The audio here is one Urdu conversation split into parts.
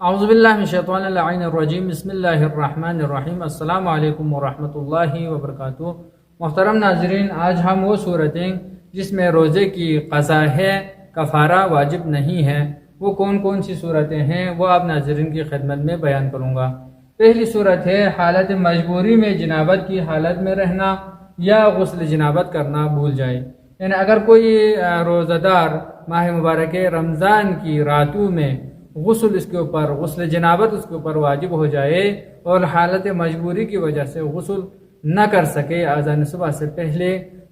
اعوذ باللہ من الشیطان اللعین الرجیم بسم اللہ الرحمن الرحیم السلام علیکم ورحمۃ اللہ وبرکاتہ۔ محترم ناظرین، آج ہم وہ صورتیں جس میں روزے کی قضا ہے، کفارہ واجب نہیں ہے، وہ کون کون سی صورتیں ہیں وہ آپ ناظرین کی خدمت میں بیان کروں گا۔ پہلی صورت ہے حالت مجبوری میں جنابت کی حالت میں رہنا یا غسل جنابت کرنا بھول جائے، یعنی اگر کوئی روزہ دار ماہ مبارک رمضان کی راتوں میں غسل غسل جنابت اس کے اوپر واجب ہو جائے اور حالت مجبوری کی وجہ سے غسل نہ کر سکے اذان صبح سے پہلے،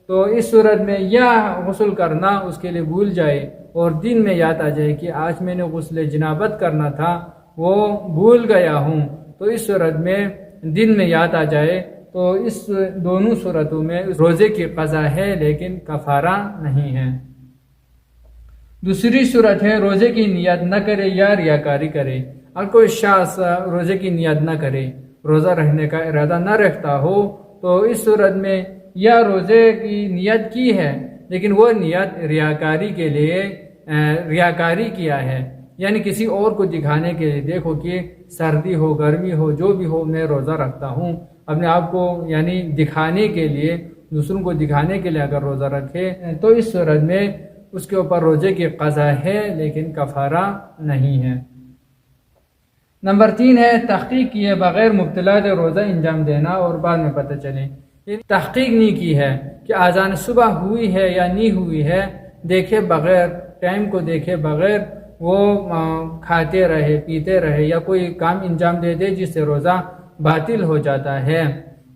تو اس صورت میں یا غسل کرنا اس کے لیے بھول جائے اور دن میں یاد آ جائے کہ آج میں نے غسل جنابت کرنا تھا وہ بھول گیا ہوں، تو اس صورت میں دن میں یاد آ جائے تو اس دونوں صورتوں میں روزے کی قضا ہے لیکن کفارہ نہیں ہے۔ دوسری صورت ہے روزے کی نیت نہ کرے یا ریاکاری کرے۔ اگر کوئی شخص روزے کی نیت نہ کرے، روزہ رہنے کا ارادہ نہ رکھتا ہو، تو اس صورت میں یا روزے کی نیت کی ہے لیکن وہ نیت ریاکاری کے لیے ریاکاری کیا ہے، یعنی کسی اور کو دکھانے کے لیے، دیکھو کہ سردی ہو گرمی ہو جو بھی ہو میں روزہ رکھتا ہوں، اپنے آپ کو یعنی دکھانے کے لیے، دوسروں کو دکھانے کے لیے اگر روزہ رکھے تو اس صورت میں اس کے اوپر روزے کی قضا ہے لیکن کفارہ نہیں ہے۔ نمبر 3 ہے تحقیق کیے بغیر مبتلا روزہ انجام دینا اور بعد میں پتہ چلے۔ یہ تحقیق نہیں کی ہے کہ اذان صبح ہوئی ہے یا نہیں ہوئی ہے، دیکھے بغیر، ٹائم کو دیکھے بغیر وہ کھاتے رہے پیتے رہے یا کوئی کام انجام دے دے جس سے روزہ باطل ہو جاتا ہے۔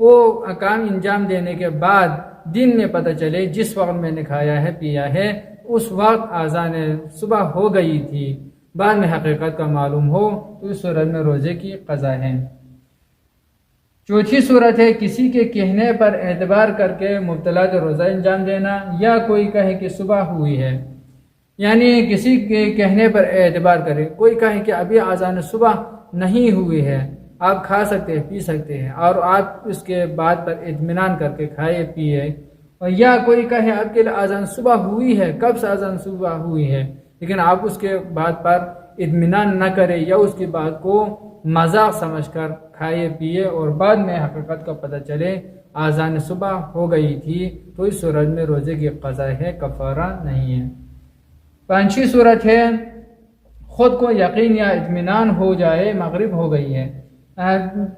وہ کام انجام دینے کے بعد دن میں پتہ چلے جس وقت میں نے کھایا ہے پیا ہے اس وقت اذان صبح ہو گئی تھی، بعد میں حقیقت کا معلوم ہو تو اس صورت میں روزے کی قضا ہے۔ چوتھی صورت ہے کسی کے کہنے پر اعتبار کر کے مبتلا روزہ انجام دینا، یا کوئی کہے کہ صبح ہوئی ہے، یعنی کسی کے کہنے پر اعتبار کرے، کوئی کہے کہ ابھی اذان صبح نہیں ہوئی ہے، آپ کھا سکتے ہیں پی سکتے ہیں، اور آپ اس کے بعد پر اطمینان کر کے کھائے پیے، اور یا کوئی کہے آپ کے لیے اذان صبح ہوئی ہے، کب سے اذان صبح ہوئی ہے، لیکن آپ اس کے بعد پر اطمینان نہ کرے یا اس کی بات کو مذاق سمجھ کر کھائے پیے اور بعد میں حقیقت کا پتہ چلے اذان صبح ہو گئی تھی، تو اس صورت میں روزے کی قضا ہے، کفارہ نہیں ہے۔ پانچویں صورت ہے خود کو یقین یا اطمینان ہو جائے مغرب ہو گئی ہے۔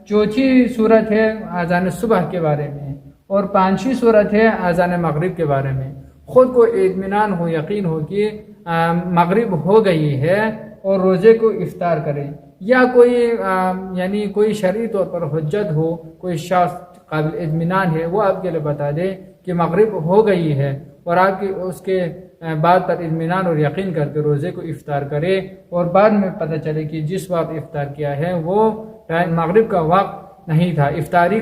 چوتھی صورت ہے اذان صبح کے بارے میں، اور پانچویں صورت ہے اذان مغرب کے بارے میں۔ خود کو اطمینان ہو، یقین ہو کہ مغرب ہو گئی ہے اور روزے کو افطار کرے، یا کوئی یعنی کوئی شرعی طور پر حجت ہو، کوئی شخص قابل اطمینان ہے وہ آپ کے لیے بتا دے کہ مغرب ہو گئی ہے، اور آپ کی اس کے بعد پر اطمینان اور یقین کر کے روزے کو افطار کرے، اور بعد میں پتہ چلے کہ جس وقت افطار کیا ہے وہ مغرب کا وقت نہیں تھا، افطاری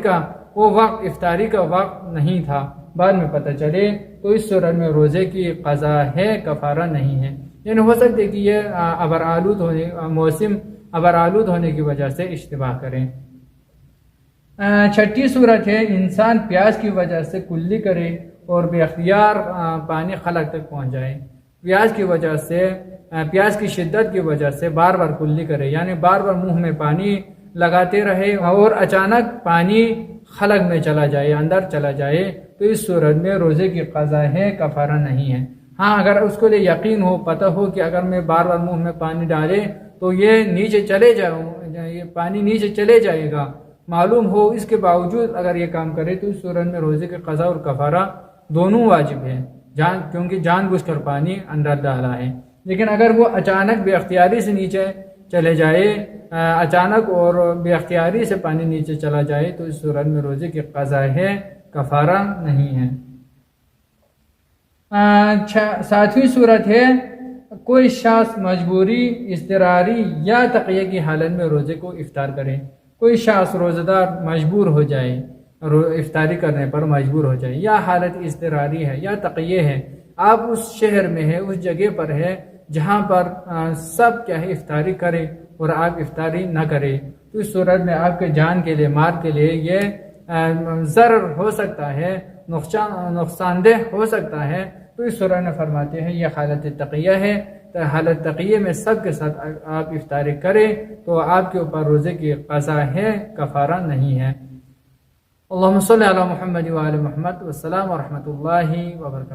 کا وقت نہیں تھا، بعد میں پتہ چلے، تو اس صورت میں روزے کی قضا ہے، کفارہ نہیں ہے۔ یعنی ہو سکتے کہ یہ موسم ابرآلود ہونے کی وجہ سے اشتباہ کریں۔ چھٹی صورت ہے انسان پیاس کی وجہ سے کلی کرے اور بے اختیار پانی خلق تک پہنچ جائے، پیاس کی شدت کی وجہ سے بار بار کلی کرے، یعنی بار بار منہ میں پانی لگاتے رہے اور اچانک پانی خلق میں چلا جائے، اندر چلا جائے، تو اس صورت میں روزے کی قضا ہے، کفارہ نہیں ہے۔ ہاں اگر اس کو لیے یقین ہو، پتہ ہو کہ اگر میں بار بار منہ میں پانی ڈالے تو یہ پانی نیچے چلے جائے گا، معلوم ہو، اس کے باوجود اگر یہ کام کرے تو اس صورت میں روزے کی قضا اور کفارہ دونوں واجب ہے، کیونکہ جان بوجھ کر پانی اندر ڈالا ہے۔ لیکن اگر وہ اچانک بے اختیاری سے نیچے چلے جائے، اچانک اور بے اختیاری سے پانی نیچے چلا جائے، تو اس صورت میں روزے کی قضا ہے، کفارہ نہیں ہے۔ ساتویں صورت ہے کوئی شخص مجبوری، اضطراری یا تقیہ کی حالت میں روزے کو افطار کرے۔ کوئی شخص روزہ دار مجبور ہو جائے، افطاری کرنے پر مجبور ہو جائے، یا حالت اضطراری ہے یا تقیہ ہے، آپ اس شہر میں ہے، اس جگہ پر ہے جہاں پر سب کیا ہے افطاری کرے اور آپ افطاری نہ کرے، تو اس صورت میں آپ کے جان کے لیے، مال کے لیے یہ ضرر ہو سکتا ہے، نقصان دہ ہو سکتا ہے، تو اس صورت میں فرماتے ہیں یہ حالت تقیہ ہے، حالت تقیہ میں سب کے ساتھ آپ افطاری کریں تو آپ کے اوپر روزے کی قضا ہے، کفارہ نہیں ہے۔ اللہم صلی علی محمد و علی محمد، والسلام ورحمۃ اللہ وبرکاتہ۔